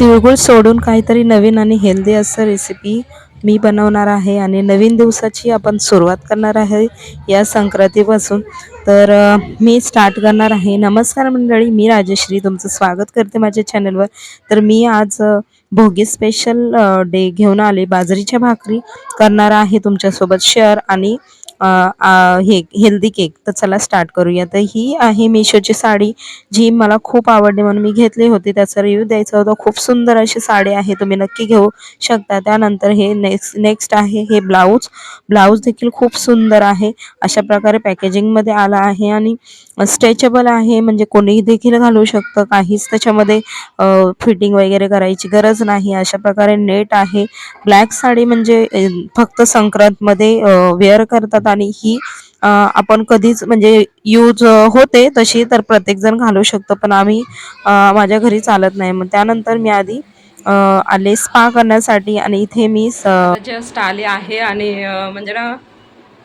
तिळगुळ सोडून काहीतरी नवीन आणि हेल्दी असं रेसिपी मी बनवणार आहे आणि नवीन दिवसाची आपण सुरुवात करणार आहे या संक्रांतीपासून. तर मी स्टार्ट करणार आहे. नमस्कार मंडळी, मी राजश्री तुमचं स्वागत करते माझ्या चॅनलवर. तर मी आज भोगी स्पेशल डे घेऊन आले. बाजरीच्या भाकरी करणार आहे तुमच्यासोबत शेअर आणि हे हेल्दी केक. तर चला स्टार्ट करूया. तर ही आहे मीशोची साडी, जी मला खूप आवडली म्हणून मी घेतली होती. त्याचा रिव्ह्यू द्यायचा होता. खूप सुंदर अशी साडी आहे, तुम्ही नक्की घेऊ शकता. त्यानंतर हे नेक्स्ट आहे हे ब्लाऊज देखील खूप सुंदर आहे. अशा प्रकारे पॅकेजिंगमध्ये आला आहे आणि स्ट्रेचेबल आहे, म्हणजे कोणीही देखील घालू शकतं. काहीच त्याच्यामध्ये फिटिंग वगैरे करायची गरज नाही. अशा प्रकारे नेट आहे. ब्लॅक साडी म्हणजे फक्त संक्रांतमध्ये वेअर करतात आणि ही आपण कधीच म्हणजे यूज होते तशी, तर प्रत्येक जण घालू शकतो, पण आम्ही माझ्या घरी चालत नाही. मग त्यानंतर मी आधी आले स्पा करण्यासाठी आणि इथे मी जस्ट आले आहे आणि म्हणजे ना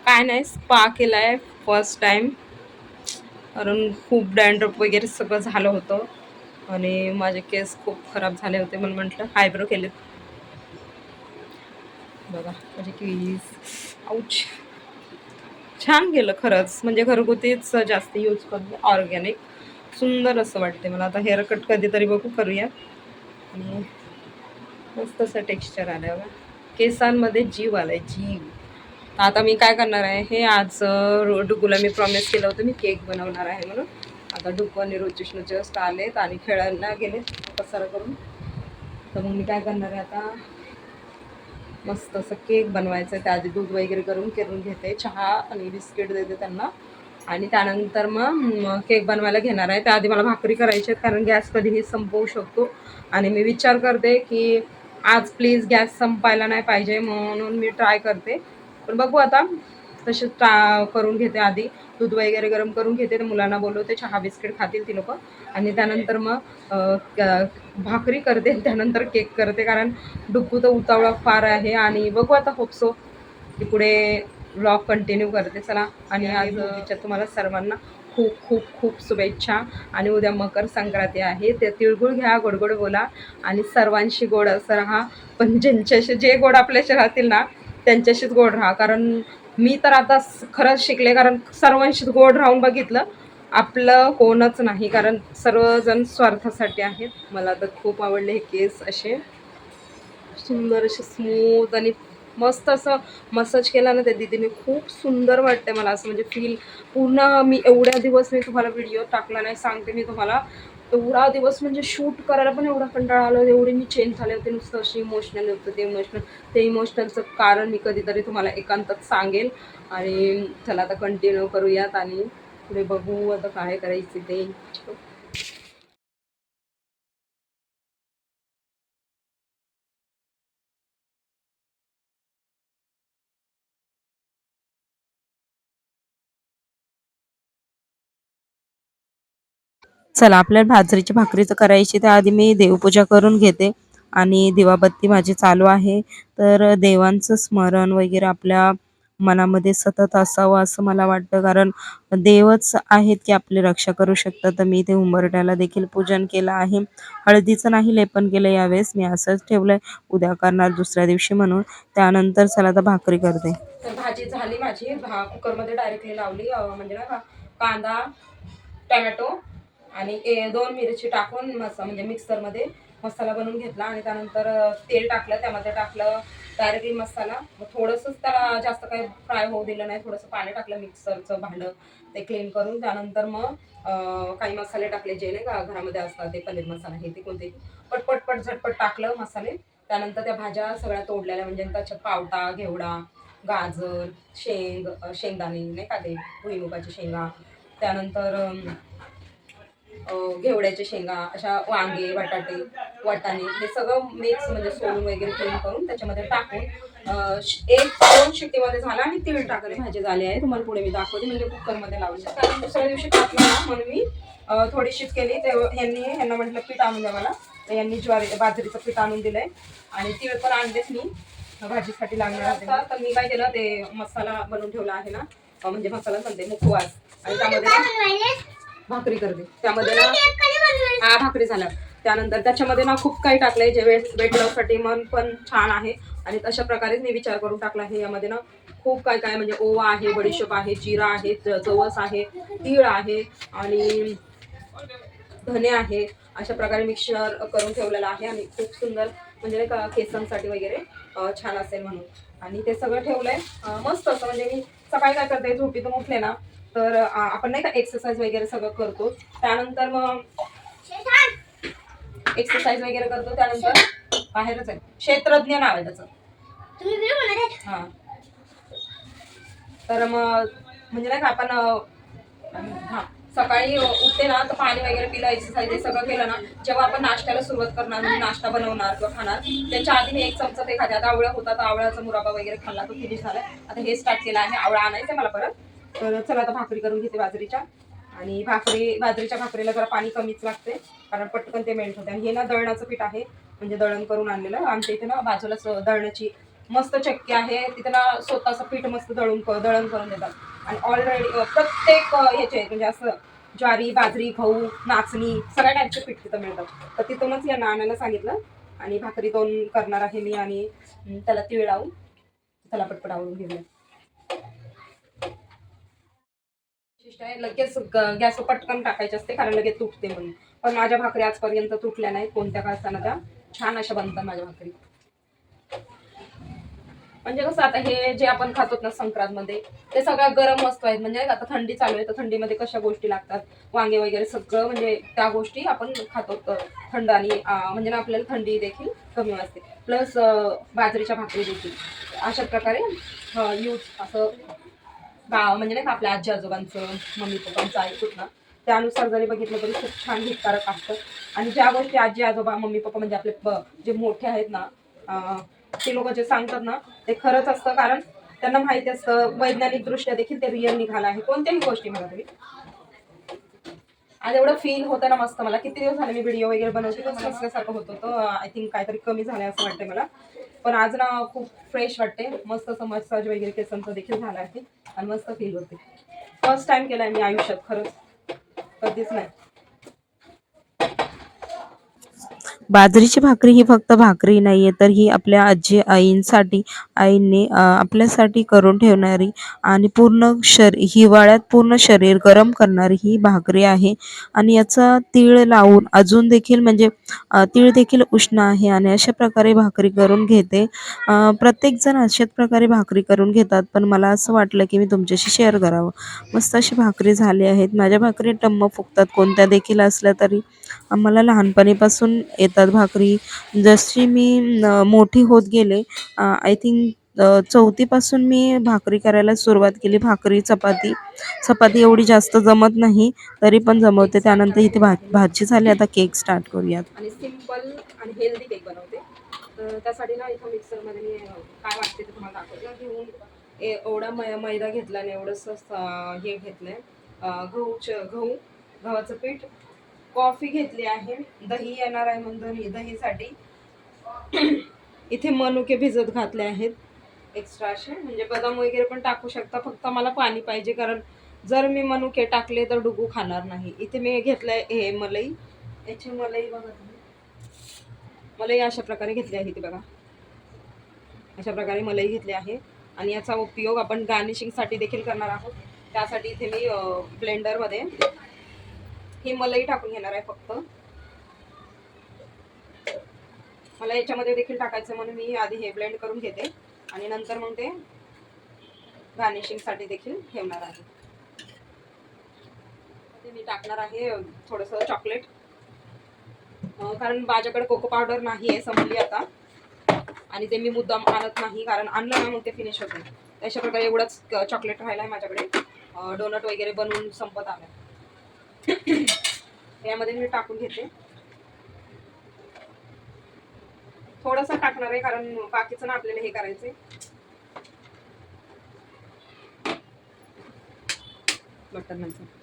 काय नाही, स्पा केलाय फर्स्ट टाइम, कारण खूप डॅन्ड्रफ वगैरे सगळं झालं होतं आणि माझे केस खूप खराब झाले होते, म्हणून म्हटलं आयब्रो केले. बघा माझे केस आउच, छान गेलं खरंच. म्हणजे घरगुतीच जास्त यूज करते, ऑर्गॅनिक, सुंदर असं वाटते मला. आता हेअर कट कधीतरी बघू करूया. आणि मस्त असं टेक्स्चर आलं बघा, केसांमध्ये जीव आलाय, जीव. आता मी काय करणार आहे, हे आज डुगूला मी प्रॉमिस केलं होतं मी केक बनवणार आहे म्हणून. आता डुगू आणि रुचिष्णू जस्ट आलेत आणि खेळायला गेलेत पसारा करून. तर मग मी काय करणार आहे आता, मस्त असं केक बनवायचं आहे. त्याआधी दूध वगैरे करून घेते, चहा आणि बिस्किट देते त्यांना, आणि त्यानंतर मग केक बनवायला घेणार आहे. त्याआधी मला भाकरी करायची आहेत, कारण गॅस कधीही संपवू शकतो. आणि मी विचार करते की आज प्लीज गॅस संपायला नाही पाहिजे, म्हणून मी ट्राय करते. पण बघू आता, तसेच करून घेते. आधी दूध वगैरे गरम करून घेते, तर मुलांना बोलवते, चहा बिस्किट खातील ती लोक, आणि त्यानंतर मग भाकरी करते, त्यानंतर केक करते. कारण डुग्गू तर उतावळा फार आहे. आणि बघू आता, होपसो की पुढे व्लॉग कंटिन्यू करते. चला, आणि आज तुम्हाला सर्वांना खूप खूप खूप शुभेच्छा. आणि उद्या मकर संक्रांती आहे, ते तिळगुळ घ्या, गोडगोड बोला आणि सर्वांशी गोड असं राहा. पण ज्यांच्याशी जे गोड आपल्याशी राहतील ना, त्यांच्याशीच गोड राहा. कारण मी तर आता खरंच शिकले, कारण सर्वांशीच गोड राहून बघितलं, आपलं कोणच नाही, कारण सर्वजण स्वार्थासाठी आहेत. मला तर खूप आवडले हे केस, असे सुंदर, असे स्मूथ आणि मस्त असं मसाज केला ना त्या दीदीने, खूप सुंदर वाटते मला असं. म्हणजे फील पूर्ण, मी एवढ्या दिवस मी तुम्हाला व्हिडिओ टाकला नाही, सांगते मी तुम्हाला, एवढा दिवस म्हणजे शूट करायला पण एवढा कंटाळा आला, एवढी मी चेंज झाले होते, नुसतं अशी इमोशनल होतं. ते इमोशनलचं कारण मी कधीतरी तुम्हाला एकांतात सांगेल. आणि चला आता कंटिन्यू करूयात आणि पुढे बघू आता काय करायचं ते. चला, आपल्याला बाजरीची भाकरी तर करायची, त्याआधी मी देवपूजा करून घेते आणि दिवाबत्ती माझी चालू आहे. तर देवांचं स्मरण वगैरे आपल्या मनामध्ये सतत असावं असं मला वाटतं, कारण देवच आहेत की आपली रक्षा करू शकतात. तर मी ते उंबरट्याला देखील पूजन केलं आहे. हळदीचं नाही लेपन केलं यावेळेस, मी असंच ठेवलंय, उद्या करणार दुसऱ्या दिवशी म्हणून. त्यानंतर चला आता भाकरी करते. तर भाजी झाली माझी, कुकरमध्ये डायरेक्टली लावली. म्हणजे ना कांदा, टोमॅटो आणि 2 मिरची टाकून म्हणजे मिक्सरमध्ये मसाला बनवून घेतला. आणि त्यानंतर तेल टाकलं, त्यामध्ये टाकलं डायरेक्टली मसाला. मग थोडंसंच त्याला जास्त काही फ्राय होऊ दिलं नाही, थोडंसं पाणी टाकलं, मिक्सरचं भांडं ते क्लीन करून. त्यानंतर मग काही मसाले टाकले जे नाही का घरामध्ये असतात, ते पनीर मसाला हे ते कोणते पटपट झटपट टाकलं मसाले. त्यानंतर त्या भाज्या सगळ्या तोडलेल्या, म्हणजे त्याच्यात पावटा, घेवडा, गाजर, शेंगदाणे नाही का ते भुईमुगाच्या शेंगा, त्यानंतर घेवड्याच्या शेंगा, अशा वांगे, बटाटे, वाटाणे, हे सगळं मिक्स म्हणजे सोलून वगैरे क्लीन करून त्याच्यामध्ये टाकून 1-2 शिट्टीमध्ये झाला. आणि तीळ टाकले, भाजी झाली आहे. तुम्हाला पुढे मी दाखवते, म्हणजे कुकरमध्ये लावली. कारण दुसऱ्या दिवशी टाकलं ना, म्हणून मी थोडीशीच केली. ते ह्यांना म्हटलं पीठ आणून द्या मला, तर यांनी बाजरीचं पीठ आणून दिलंय. आणि तीळ पण आणलेच मी भाजीसाठी लागणार होते. तर मी काय केलं, ते मसाला बनवून ठेवला आहे ना, म्हणजे मसाला म्हणते मुखवास, आणि त्यामध्ये भाकरी करते. त्यामध्ये ना भाकरी झाल्या, त्यानंतर त्याच्यामध्ये ना खूप काही टाकलंय जे वेट लॉससाठी मन पण छान आहे. आणि तशा प्रकारेच मी विचार करून टाकला आहे. यामध्ये ना खूप काय काय म्हणजे ओवा आहे, बडीशोप आहे, जिरा आहे, जवस आहे, तीळ आहे आणि धने आहे. अशा प्रकारे मिक्सर करून ठेवलेला आहे आणि खूप सुंदर म्हणजे नाही का केसांसाठी वगैरे छान असेल म्हणून. आणि ते सगळं ठेवलंय मस्त असं. म्हणजे मी सकाळी काय करते, झोपेतून उठले ना तर आपण नाही का एक्सरसाइज वगैरे सगळं करतो. त्यानंतर मग एक्सरसाइज वगैरे करतो. त्यानंतर बाहेरच आहे, क्षेत्रज्ञ नाव आहे त्याचं. हा तर मग म्हणजे नाही का आपण हा सकाळी उठते ना तर पाणी वगैरे पिलं, एक्सरसाइज हे सगळं केलं ना, जेव्हा आपण नाश्त्याला सुरुवात करणार म्हणजे नाश्ता बनवणार किंवा खाणार त्याच्या आधी मी एक चमचा ते खाते. आता आवळा होता तर आवळ्याचा मुराबा वगैरे खाल्ला, तो फिनिश झाला. आता हे स्टार्ट केलं आहे, आवळा आणायचं मला परत. तर चला आता भाकरी करून घेते बाजरीच्या. आणि बाजरीच्या भाकरीला जरा पाणी कमीच लागते कारण पटकन ते मेल्ट होते. आणि हे ना दळणाचं पीठ आहे, म्हणजे दळण करून आणलेलं. आमच्या इथे ना बाजूलाच दळणाची मस्त चक्की आहे, तिथे ना स्वतःचं पीठ मस्त दळण करून देतात. आणि ऑलरेडी प्रत्येक ह्याचे म्हणजे असं ज्वारी, बाजरी, गहू, नाचणी सगळ्या टाईपचे पीठ तिथं मिळतात. तर तिथूनच या नाण्याला सांगितलं. आणि भाकरी 2 करणार आहे मी आणि त्याला तीळ लावून त्याला पटपट आवडून घेऊया. विशिष्ट आहे, लगेच गॅस पटकन टाकायचे असते कारण लगेच तुटते म्हणून. पण माझ्या भाकरी आजपर्यंत तुटल्या नाहीत, कोणत्या का असताना त्या छान अशा बनतात माझ्या भाकरी. म्हणजे कसं आता हे जे आपण खातो ना संक्रांतमध्ये ते सगळ्या गरम वस्तू आहेत. म्हणजे आता थंडी चालू आहे तर थंडीमध्ये कशा गोष्टी लागतात, वांगे वगैरे सगळं म्हणजे त्या गोष्टी आपण खातो थंड. आणि म्हणजे ना आपल्याला थंडी देखील कमी वाजते. प्लस बाजरीच्या भाकरी देखील अशा प्रकारे यूज असं म्हणजे नाही का आपल्या आजी आजोबांचं, मम्मी पप्पांचं ऐकूत ना त्यानुसार जरी बघितलं तरी खूप छान हितकारक असतं. आणि ज्या गोष्टी आजी आजोबा मम्मी पप्पा म्हणजे आपले जे मोठे आहेत ना ते लोक जे सांगतात ना ते खरंच असतं. कारण त्यांना माहिती असतं वैज्ञानिक दृष्ट्या देखील ते रिअल निघालं आहे कोणत्याही गोष्टी मला तरी. आज एवढं फील होतं ना मस्त. मला किती दिवस झाले मी व्हिडिओ वगैरे बनवते तर नसल्यासारखं होत होतं. आय थिंक काहीतरी कमी झालंय असं वाटतंय मला. पण आज ना खूप फ्रेश वाटते, मस्त असं मसाज वगैरे केसांचं देखील झालं आहे आणि मस्त फील होते. फर्स्ट टाइम केलाय मी आयुष्यात, खरंच कधीच नाही. बाजरीची भाकरी ही फक्त भाकरी नाहीये तर ही आपल्या आजी आईंसाठी आईंनी आपल्यासाठी करून ठेवणारी आणि हिवाळ्यात पूर्ण शरीर गरम करणारी ही भाकरी आहे. आणि याचा तीळ लावून अजून देखील म्हणजे तीळ देखील उष्ण आहे आणि अशा प्रकारे भाकरी करून घेते. प्रत्येकजण अशाच प्रकारे भाकरी करून घेतात पण मला असं वाटलं की मी तुमच्याशी शेअर करावं. मस्त अशी भाकरी झाली आहेत. माझ्या भाकरी टम्म फुगतात कोणत्या देखील असल्या तरी. आम्हाला लहानपणीपासून येतात भाकरी. जशी मी मोठी होत गेले आय थिंक 4थीपासून मी भाकरी करायला सुरुवात केली. भाकरी चपाती चपाती एवढी जास्त जमत नाही तरी पण केक जमवते. स्टार्ट त्यानंतर करते इथे त्यासाठी मी भाजी झाली. आता केक स्टार्ट करूयात. आणि सिंपल आणि हेल्दी केक बनवते. तर त्यासाठी ना इथं मिक्सरमध्ये मी काय वाटते ते तुम्हाला दाखवते. घेऊन एवढा मैदा घेतला आणि एवढंसं हे घेतलंय गव्हाचं पीठ, कॉफी घेतली आहे, दही येणार आहे म्हणून दहीसाठी इथे मनुके भिजत घातले आहेत एक्स्ट्रा असे. म्हणजे बदाम वगैरे पण टाकू शकता, फक्त मला पाणी पाहिजे कारण जर मी मनुके टाकले तर डुगू खाणार नाही. इथे मी घेतलंय हे मलाई, याची मलाई बघा तुम्ही. मलाई अशा प्रकारे घेतली आहे ती बघा, अशा प्रकारे मलाई घेतली आहे. आणि याचा उपयोग आपण गार्निशिंगसाठी देखील करणार आहोत. त्यासाठी इथे मी ब्लेंडरमध्ये ही मलाई टाकून घेणार आहे. फक्त मला याच्यामध्ये देखील टाकायचं म्हणून मी आधी हे ब्लेंड करून घेते आणि नंतर मग ते गार्निशिंगसाठी देखील ठेवणार आहे. ते मी टाकणार आहे थोडंसं चॉकलेट, कारण माझ्याकडे कोको पावडर नाही आहे समजली आता. आणि ते मी मुद्दाम आणत नाही कारण आणलं ना मग ते फिनिश होते. अशा प्रकारे एवढंच चॉकलेट राहिलं आहे माझ्याकडे. डोनट वगैरे बनवून संपत आलं. यामध्ये मी टाकून घेते. थोडंसं टाकणार आहे कारण बाकीचं ना आपल्याला हे करायचंय. बटर नंतर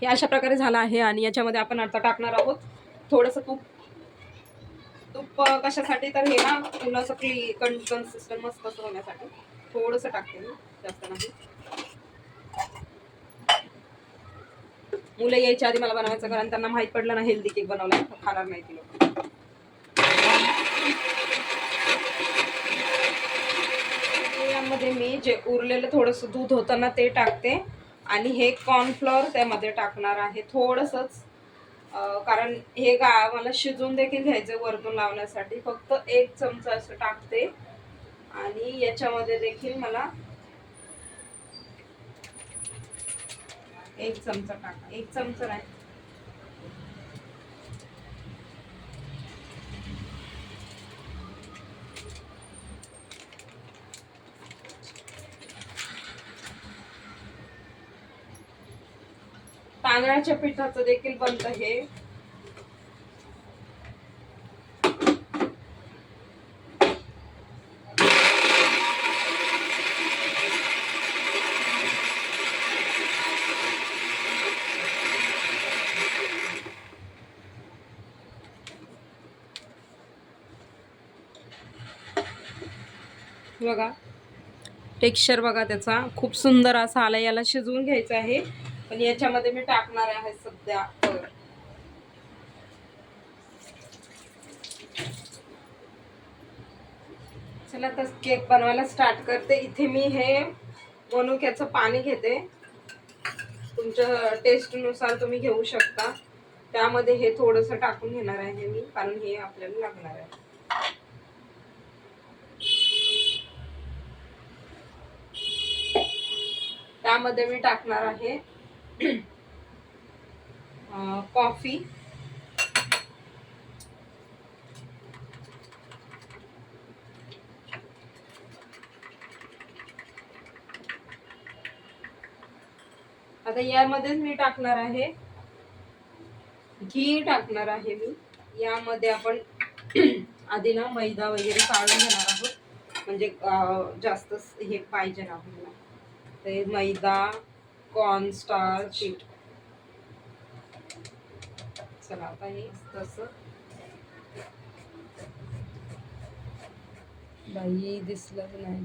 हे अशा प्रकारे झालं आहे. आणि याच्यामध्ये आपण आता टाकणार आहोत थोडंसं तूप. कशासाठी तर हे ना पूर्ण असं कन्सिस्टंट मस्त असं होण्यासाठी थोडंसं टाकते मी, जास्त नाही. मुलं यायच्या आधी मला बनवायचं, कारण त्यांना माहित पडलं ना हेल्दी केक बनवलाय, खाणार नाही ती लोक. यामध्ये मी जे उरलेलं थोडंसं दूध होतं ना ते टाकते, आणि हे कॉर्नफ्लॉवर त्यामध्ये टाकणार आहे थोडंसंच, कारण हे मला शिजवून देखील घ्यायचं वरतून लावण्यासाठी. फक्त 1 चमचा असं टाकते, आणि याच्यामध्ये देखील मला 1 चमचा टाका, 1 चमचा नाही, तांदळाच्या पिठाचं देखील बनतं हे. बघा टेक्स्चर बघा त्याचा खूप सुंदर असा आला. याला शिजवून घ्यायचं आहे, पण याच्यामध्ये मी टाकणार आहे सध्या. चला तर केक बनवायला स्टार्ट करते. इथे मी हे मनुक्याचं पाणी घेते, तुमच्या टेस्टनुसार तुम्ही घेऊ शकता. त्यामध्ये हे थोडंसं टाकून घेणार आहे मी, कारण हे आपल्याला लागणार आहे. त्यामध्ये मी टाकणार आहे कॉफी, आता यामध्येच मी टाकणार आहे घी, टाकणार आहे मी. यामध्ये आपण आधी ना मैदा वगैरे काढून घेणार आहोत, म्हणजे जास्त हे पाहिजे ना आपल्याला. ते मैदा, कॉर्नस्टार्च, पीठ. चला आता हे तसं बाई दिसलं नाही.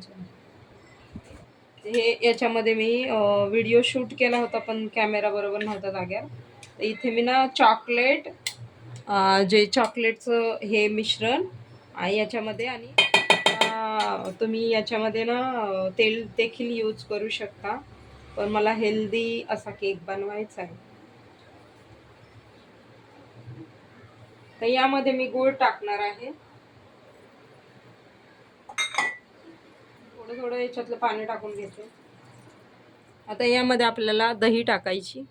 हे याच्यामध्ये मी व्हिडिओ शूट केला होता, पण कॅमेरा बरोबर नव्हता जाग्यावर. तर इथे मी ना चॉकलेट, जे चॉकलेटचं हे मिश्रण याच्यामध्ये, आणि तुम्ही याच्यामध्ये ना तेल देखील यूज करू शकता, पण मला हेल्दी असा केक बनवायचा आहे. तर यामध्ये मी गूळ टाकणार आहे, थोडं थोडं याच्यातलं पाणी टाकून घेते. आता यामध्ये आपल्याला दही टाकायची.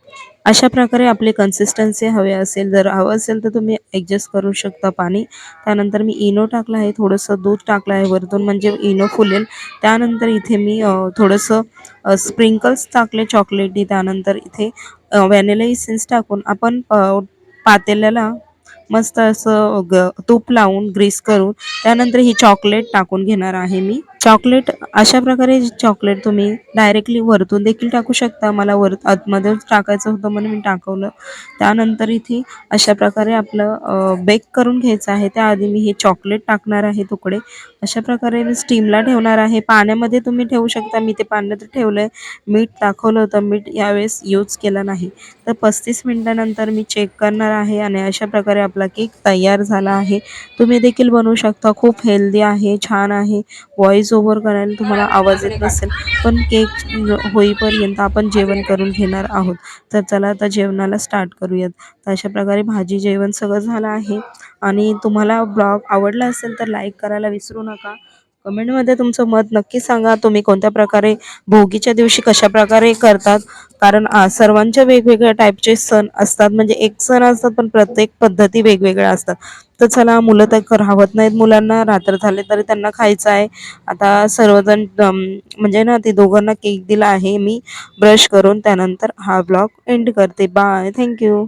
अशा प्रकारे आपली कन्सिस्टन्सी हवी असेल, जर हवं असेल तर तुम्ही ॲडजस्ट करू शकता पाणी. त्यानंतर मी इनो टाकलं आहे, थोडंसं दूध टाकलं आहे वरतून, म्हणजे इनो फुलेल. त्यानंतर इथे मी थोडंसं स्प्रिंकल्स टाकले चॉकलेटी. त्यानंतर इथे व्हॅनिला इसेन्स टाकून आपण पातेल्याला मस्त असं तूप लावून ग्रीस करून त्यानंतर ही चॉकलेट टाकून घेणार आहे मी. चॉकलेट अशा प्रकारे चॉकलेट तुम्ही डायरेक्टली वरतून देखील टाकू शकता. मला आतमध्येच टाकायचं होतं म्हणून मी टाकवलं. त्यानंतर इथे अशा प्रकारे आपलं बेक करून घ्यायचं आहे. त्याआधी मी हे चॉकलेट टाकणार आहे तुकडे. अशा प्रकारे मी स्टीमला ठेवणार आहे. पाण्यामध्ये तुम्ही ठेवू शकता, मी ते पाण्यात ठेवलं आहे. मीठ दाखवलं होतं, मीठ यावेळेस यूज केलं नाही. तर 35 मिनिटानंतर मी चेक करणार आहे, आणि अशा प्रकारे आपला केक तयार झाला आहे. तुम्ही देखील बनवू शकता. खूप हेल्दी आहे, छान आहे. व्हॉइस ओव्हर करायला तुम्हाला आवाज येत नसेल, पण केक होईपर्यंत आपण जेवण करून घेणार आहोत. तर चला आता जेवणाला स्टार्ट करूयात. तर अशा प्रकारे भाजी जेवण सगळं झालं आहे, आणि तुम्हाला ब्लॉग आवडला असेल तर लाईक करायला विसरू नका. कमेंटमध्ये तुमचं मत नक्की सांगा. तुम्ही कोणत्या प्रकारे भोगीच्या दिवशी कशाप्रकारे करतात, कारण सर्वांच्या वेगवेगळ्या टाईपचे सण असतात. म्हणजे एक सण असतात, पण प्रत्येक पद्धती वेगवेगळ्या असतात. तर चला, मुलं तर राहत नाहीत, मुलांना रात्र झाले तरी त्यांना खायचं आहे. आता सर्वजण म्हणजे ना ते दोघांना केक दिला आहे मी ब्रश करून. त्यानंतर हा ब्लॉग एंड करते. Bye, thank you.